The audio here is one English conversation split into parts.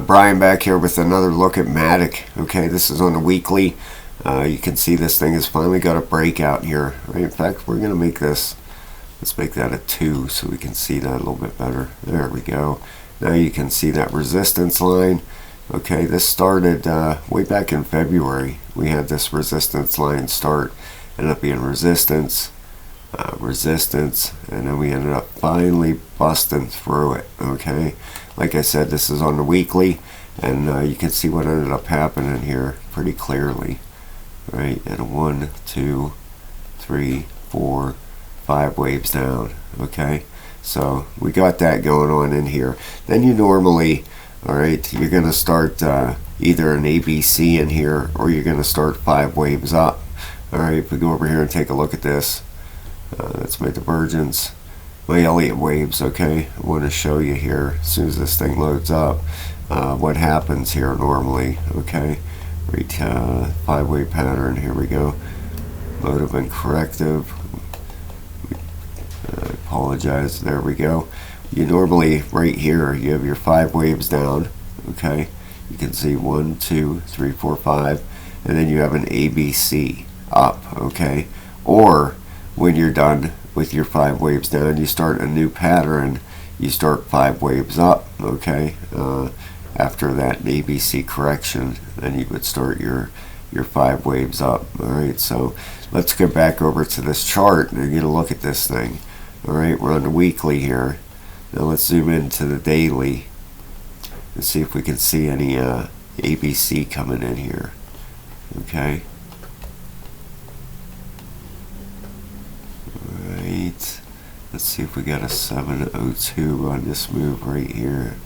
Brian back here with another look at MATIC. Okay, this is on the weekly. You can see this thing has finally got a breakout here. Right? In fact, we're going to make this, let's make that a 2 so we can see that a little bit better. There we go. Now you can see that resistance line. Okay, this started way back in February. We had this resistance line start, ended up being resistance, resistance, and then we ended up finally busting through it. Okay, like I said, this is on the weekly, and you can see what ended up happening here pretty clearly. Right, and 1, 2, 3, 4, 5 waves down. Okay, so we got that going on in here. Then you normally, all right, you're going to start either an ABC in here, or you're going to start 5 waves up. All right, if we go over here and take a look at this, that's my divergence, my Elliott waves. Okay, I want to show you here as soon as this thing loads up what happens here normally. Okay, right, 5-wave pattern. Here we go. Motive and corrective. I apologize. There we go. You normally right here you have your 5 waves down. Okay, you can see 1, 2, 3, 4, 5, and then you have an ABC up. Okay, or when you're done with your 5 waves down, you start a new pattern. You start 5 waves up. Okay, after that ABC correction, then you would start your 5 waves up. All right, so let's go back over to this chart and get a look at this thing. All right, we're on the weekly here. Now let's zoom into the daily and see if we can see any ABC coming in here. Okay. Alright. Let's see if we got a 702 on this move right here.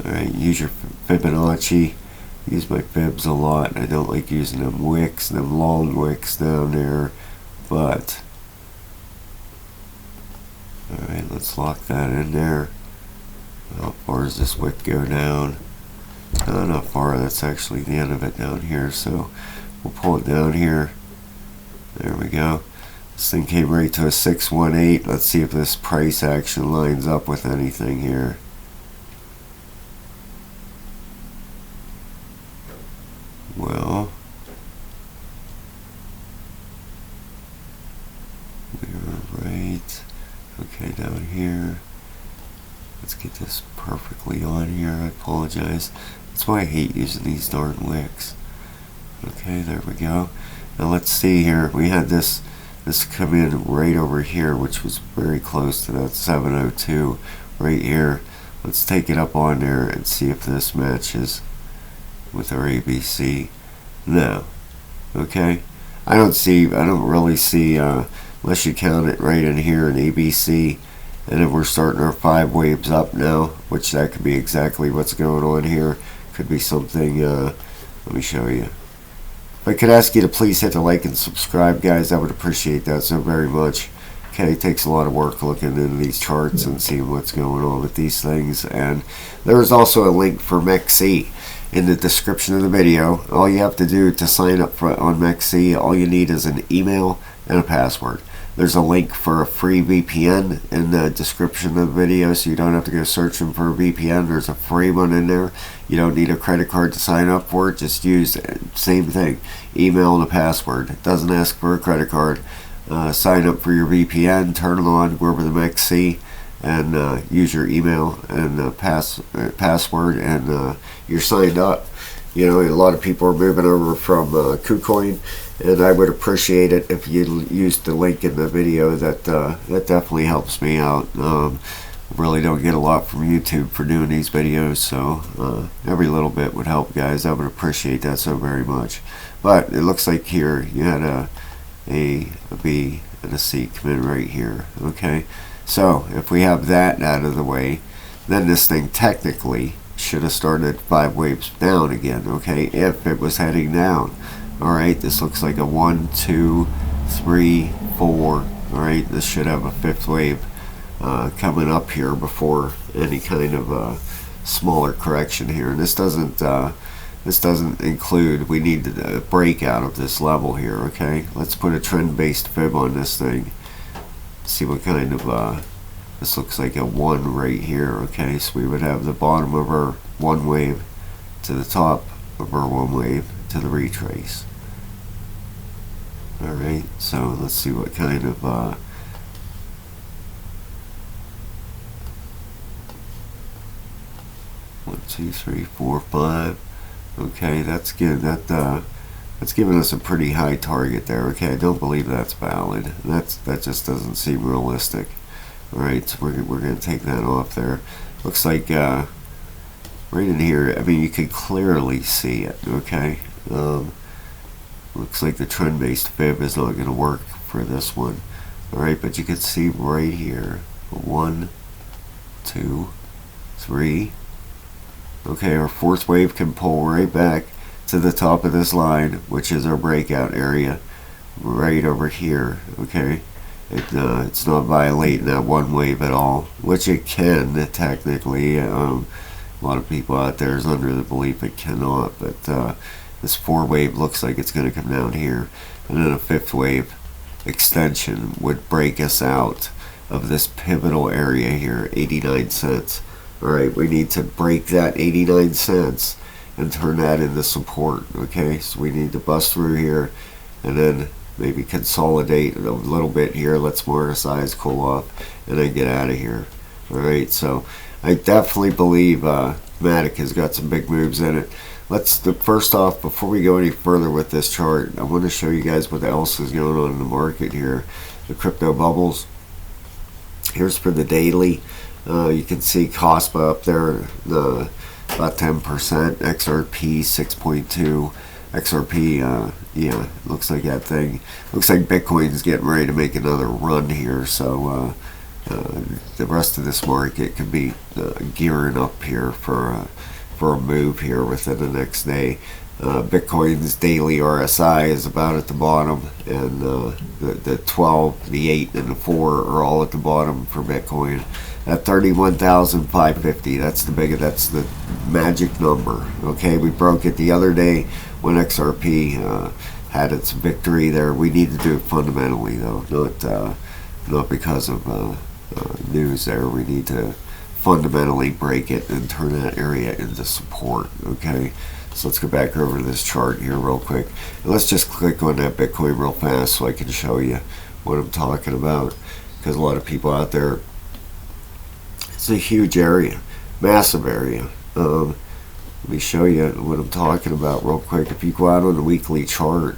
Alright, use your Fibonacci. Use my fibs a lot. I don't like using them wicks, them long wicks down there, but alright, let's lock that in there. How far does this wick go down? Not far, that's actually the end of it down here, so we'll pull it down here. There we go. This thing came right to a 618. Let's see if this price action lines up with anything here. Well, we were right. Okay, down here. Let's get this perfectly on here. I apologize. That's why I hate using these darn wicks. Okay, there we go. Now let's see here. We had this come in right over here, which was very close to that 702 right here. Let's take it up on there and see if this matches with our ABC. No. Okay. I don't really see, unless you count it right in here, an ABC. And then we're starting our 5 waves up now, which that could be exactly what's going on here. Could be something, let me show you. If I could ask you to please hit the like and subscribe, guys, I would appreciate that so very much. Okay, it takes a lot of work looking into these charts and seeing what's going on with these things. And there is also a link for MEXC in the description of the video. All you have to do to sign up on MEXC, all you need is an email and a password. There's a link for a free VPN in the description of the video, so you don't have to go searching for a VPN. There's a free one in there. You don't need a credit card to sign up for it. Just use the same thing, email and a password. It doesn't ask for a credit card. Sign up for your VPN, turn it on, go over to MEXC, and use your email and password, and you're signed up. You know, a lot of people are moving over from KuCoin, and I would appreciate it if you used the link in the video. That definitely helps me out. Really don't get a lot from YouTube for doing these videos, so every little bit would help, guys. I would appreciate that so very much. But it looks like here you had a B, and a C come in right here. Okay, so if we have that out of the way, then this thing technically should have started 5 waves down again. Okay, if it was heading down. Alright, this looks like a 1, 2, 3, 4. Alright, this should have a 5th wave coming up here before any kind of smaller correction here. And this doesn't include, we need a breakout of this level here. Okay, let's put a trend-based fib on this thing. See what kind of this looks like a 1 right here. Okay, so we would have the bottom of our one wave to the top of our one wave to the retrace. Alright, so let's see what kind of 1, 2, 3, 4, 5. Okay, that's good. That's giving us a pretty high target there. Okay, I don't believe that's valid. That just doesn't seem realistic. All right, so we're gonna take that off there. Looks like right in here. I mean, you can clearly see it. Okay, looks like the trend-based fib is not gonna work for this one. All right, but you can see right here, 1, 2, 3. Okay, our fourth wave can pull right back to the top of this line, which is our breakout area, right over here. Okay, it's not violating that one wave at all, which it can technically. A lot of people out there is under the belief it cannot, but this 4 wave looks like it's going to come down here, and then a 5th wave extension would break us out of this pivotal area here, 89 cents. Alright, we need to break that 89 cents and turn that into support. Okay, so we need to bust through here and then maybe consolidate a little bit here, let some RSIs cool off, and then get out of here. Alright, so I definitely believe MATIC has got some big moves in it. First off, before we go any further with this chart, I want to show you guys what else is going on in the market here. The crypto bubbles. Here's for the daily. You can see COSPA up there, about 10%, XRP 6.2, XRP, yeah, looks like that thing. Looks like Bitcoin's getting ready to make another run here, so the rest of this market could be gearing up here for a move here within the next day. Bitcoin's daily RSI is about at the bottom, and the 12, the 8, and the 4 are all at the bottom for Bitcoin. At 31,550, that's the magic number. Okay, we broke it the other day when XRP had its victory there. We need to do it fundamentally though, not because of news there. We need to fundamentally break it and turn that area into support. Okay, so let's go back over to this chart here real quick, and let's just click on that Bitcoin real fast so I can show you what I'm talking about, because a lot of people out there, it's a huge area, massive area. Let me show you what I'm talking about real quick. If you go out on the weekly chart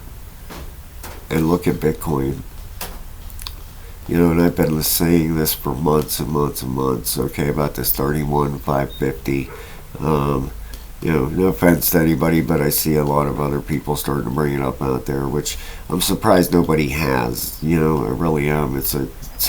and look at Bitcoin, you know, and I've been saying this for months and months and months, okay, about this 31,550. You know, no offense to anybody, but I see a lot of other people starting to bring it up out there, which I'm surprised nobody has. You know, I really am. It's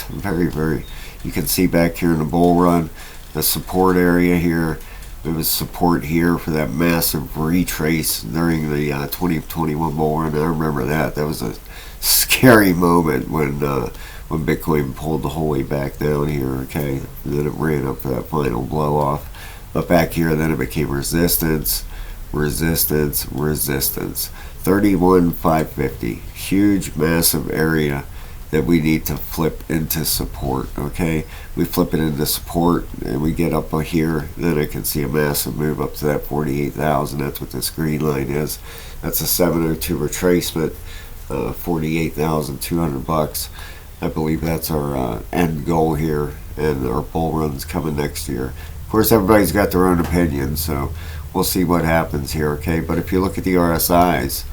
very, very, you can see back here in the bull run, the support area here. There was support here for that massive retrace during the 2021 bull run. I remember that. That was a scary moment when Bitcoin pulled the whole way back down here, okay? And then it ran up for that final blow off. But back here, then it became resistance, resistance, resistance. 31,550. Huge, massive area that we need to flip into support, okay? We flip it into support and we get up here, then I can see a massive move up to that 48,000. That's what this green line is. That's a 702 retracement, 48,200 bucks. I believe that's our end goal here, and our bull run's coming next year. Of course, everybody's got their own opinion, so we'll see what happens here, okay? But if you look at the RSIs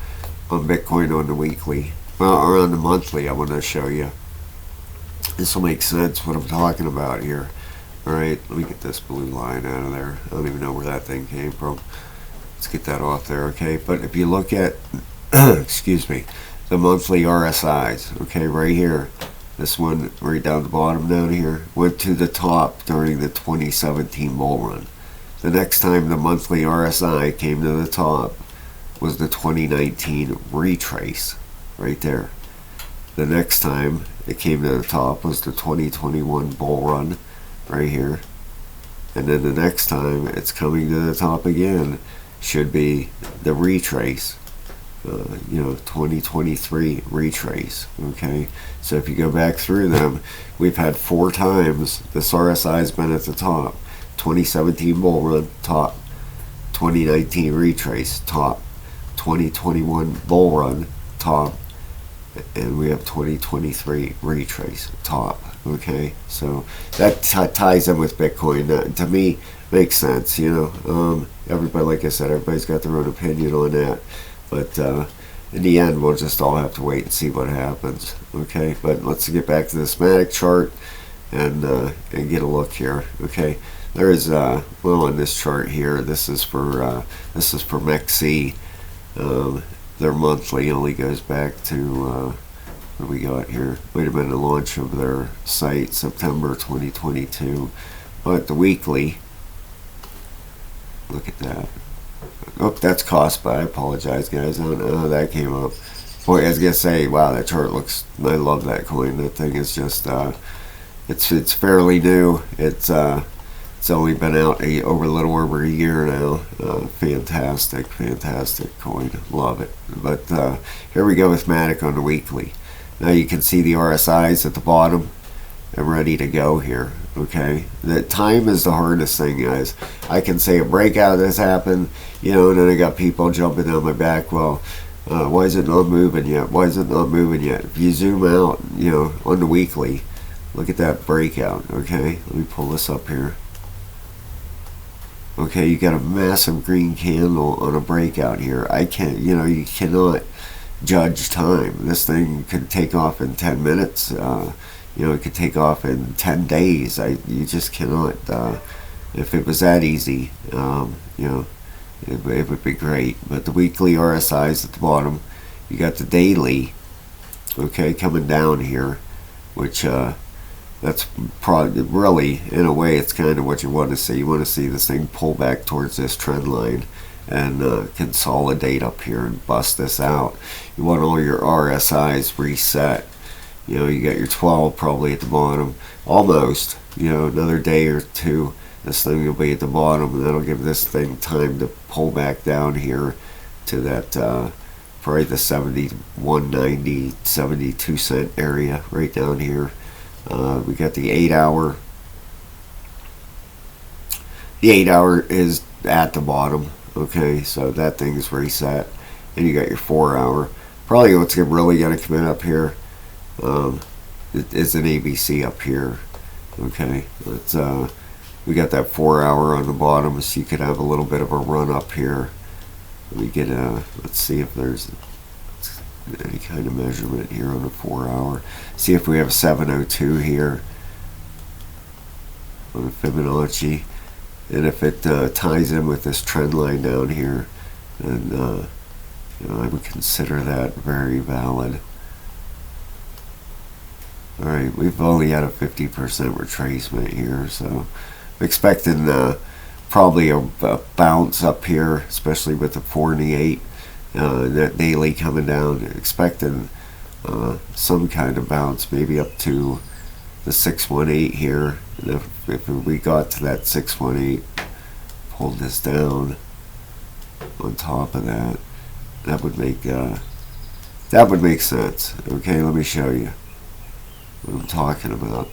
on Bitcoin on the weekly, well, or on the monthly, I want to show you. This will make sense what I'm talking about here. All right, let me get this blue line out of there. I don't even know where that thing came from. Let's get that off there, okay? But if you look at, excuse me, the monthly RSIs, okay, right here, this one right down the bottom down here, went to the top during the 2017 bull run. The next time the monthly RSI came to the top was the 2019 retrace, right there. The next time it came to the top was the 2021 bull run, right here. And then the next time it's coming to the top again should be the retrace. You know, 2023 retrace, okay? So if you go back through them, we've had 4 times this RSI has been at the top. 2017 bull run, top. 2019 retrace, top. 2021 bull run, top. And we have 2023 retrace, top. Okay, so that ties in with Bitcoin. That, to me, makes sense. Everybody, like I said, everybody's got their own opinion on that. But in the end, we'll just all have to wait and see what happens. Okay, but let's get back to this MATIC chart and get a look here. Okay, there is well, on this chart here, this is for MEXC. Their monthly only goes back to what do we got here? Wait a minute, the launch of their site, September 2022. But the weekly, look at that. Oh, that's cost, but I apologize, guys. I don't know how that came up. Boy, I was gonna say, wow, that chart looks. I love that coin. That thing is just. It's fairly new. It's only been out a little over a year now. Fantastic coin. Love it. But here we go with MATIC on the weekly. Now you can see the RSIs at the bottom. I'm ready to go here. Okay, the time is the hardest thing, guys. I can say a breakout has happened, and then I got people jumping down my back. Well, why is it not moving yet? Why is it not moving yet? If you zoom out, on the weekly, look at that breakout. Okay, let me pull this up here. Okay, you got a massive green candle on a breakout here. I can't, you cannot judge time. This thing could take off in 10 minutes. It could take off in 10 days. You just cannot. If it was that easy, it would be great. But the weekly RSIs at the bottom. You got the daily, okay, coming down here, which that's probably really, in a way, it's kind of what you want to see. You want to see this thing pull back towards this trend line and consolidate up here and bust this out. You want all your RSIs reset. You got your 12 probably at the bottom, almost. Another day or two, this thing will be at the bottom, and that'll give this thing time to pull back down here to that probably the 71.90, 72 cent area right down here. We got the 8 hour. The 8 hour is at the bottom. Okay, so that thing is reset, and you got your 4 hour. Probably what's really going to come in up here is an ABC up here. Okay, we got that 4 hour on the bottom, so you could have a little bit of a run up here. We get let's see if there's any kind of measurement here on the 4 hour. See if we have 702 here on the Fibonacci, and if it ties in with this trend line down here, then I would consider that very valid. Alright, we've only had a 50% retracement here, so I'm expecting probably a bounce up here, especially with the 4 and the 8, that daily coming down. Expecting some kind of bounce, maybe up to the 618 here. And if we got to that 618, pulled this down on top of that, that would make sense. Okay, let me show you what I'm talking about.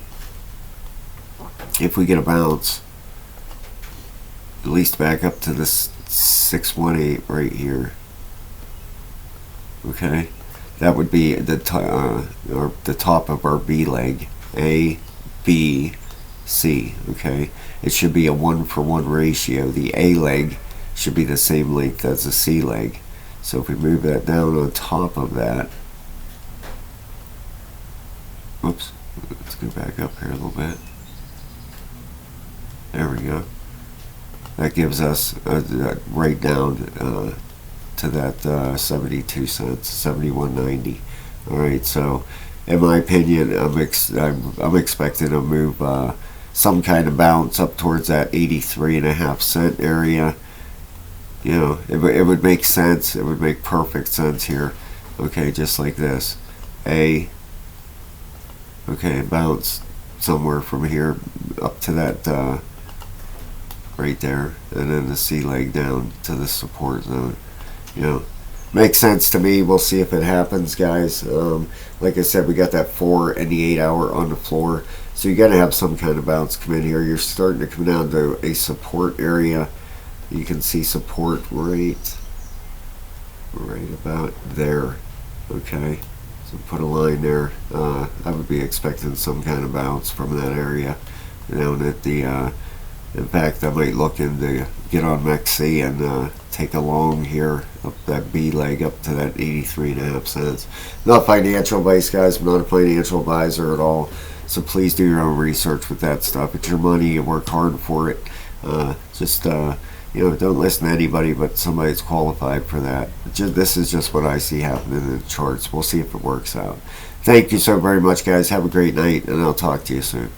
If we get a bounce, at least back up to this 618 right here. Okay, that would be the top of our B leg, A, B, C. Okay, it should be a 1-for-1 ratio. The A leg should be the same length as the C leg. So if we move that down on top of that, whoops, let's go back up here a little bit. There we go. That gives us right down to that 72 cents, 71.90. All right, so in my opinion, I'm expecting to move some kind of bounce up towards that 83.5 cent area. It would make sense. It would make perfect sense here. Okay, just like this. Okay, bounce somewhere from here up to that right there, and then the C leg down to the support zone. Makes sense to me. We'll see if it happens, guys. Like I said, we got that 4 and the 8 hour on the floor, so you're gonna have some kind of bounce come in here. You're starting to come down to a support area. You can see support right about there. Okay, so put a line there. I would be expecting some kind of bounce from that area down at the in fact, I might look into get on MEXC and take a long here up that B leg up to that 83.5 cents. Not financial advice, guys. I'm not a financial advisor at all. So please do your own research with that stuff. It's your money. You work hard for it. Don't listen to anybody but somebody that's qualified for that. This is just what I see happening in the charts. We'll see if it works out. Thank you so very much, guys. Have a great night, and I'll talk to you soon.